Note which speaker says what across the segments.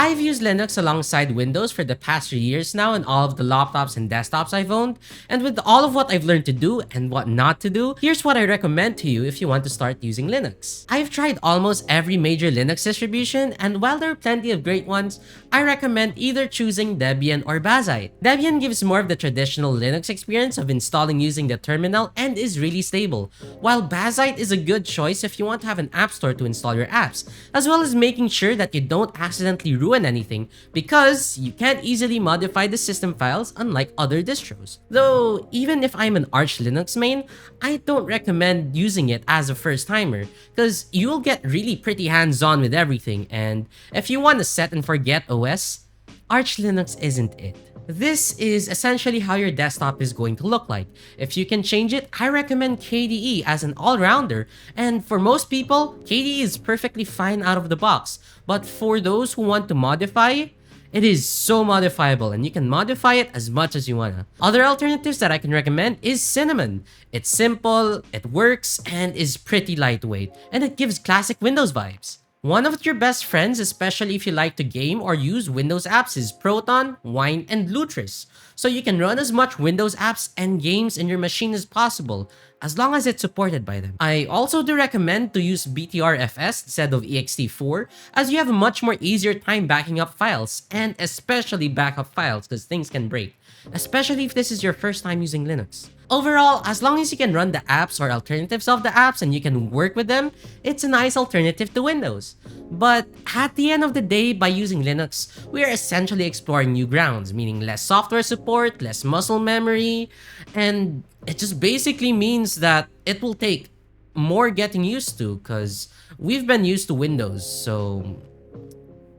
Speaker 1: I've used Linux alongside Windows for the past 3 years now in all of the laptops and desktops I've owned, and with all of what I've learned to do and what not to do, here's what I recommend to you if you want to start using Linux. I've tried almost every major Linux distribution, and while there are plenty of great ones, I recommend either choosing Debian or Bazzite. Debian gives more of the traditional Linux experience of installing using the terminal and is really stable, while Bazzite is a good choice if you want to have an app store to install your apps, as well as making sure that you don't accidentally ruin anything because you can't easily modify the system files unlike other distros. Though, even if I'm an Arch Linux main, I don't recommend using it as a first timer because you'll get really pretty hands-on with everything, and if you want to set and forget OS, Arch Linux isn't it. This is essentially how your desktop is going to look like. If you can change it, I recommend KDE as an all-rounder, and for most people, KDE is perfectly fine out of the box. But for those who want to modify, it is so modifiable and you can modify it as much as you wanna. Other alternatives that I can recommend is Cinnamon. It's simple, it works, and is pretty lightweight, and it gives classic Windows vibes. One of your best friends, especially if you like to game or use Windows apps, is Proton, Wine, and Lutris. So you can run as much Windows apps and games in your machine as possible, as long as it's supported by them. I also do recommend to use BTRFS instead of ext4, as you have a much more easier time backing up files, and especially backup files because things can break, especially if this is your first time using Linux. Overall, as long as you can run the apps or alternatives of the apps and you can work with them, it's a nice alternative to Windows. But at the end of the day, by using Linux, we are essentially exploring new grounds, meaning less software support, less muscle memory, and it just basically means that it will take more getting used to because we've been used to Windows, so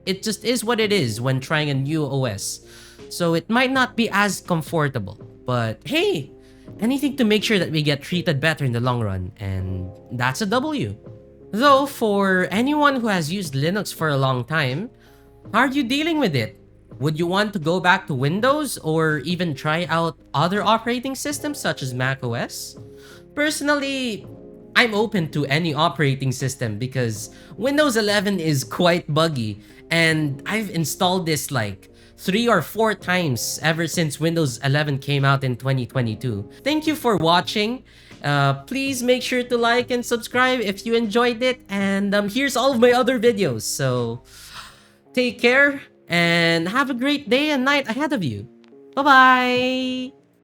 Speaker 1: it just is what it is when trying a new OS. So it might not be as comfortable, but hey, anything to make sure that we get treated better in the long run, and that's a W. Though, for anyone who has used Linux for a long time, how are you dealing with it? Would you want to go back to Windows or even try out other operating systems such as macOS? Personally, I'm open to any operating system because Windows 11 is quite buggy, and I've installed this like 3 or 4 times ever since Windows 11 came out in 2022. Thank you for watching. Please make sure to like and subscribe if you enjoyed it, and here's all of my other videos. So take care and have a great day and night ahead of you. Bye-bye!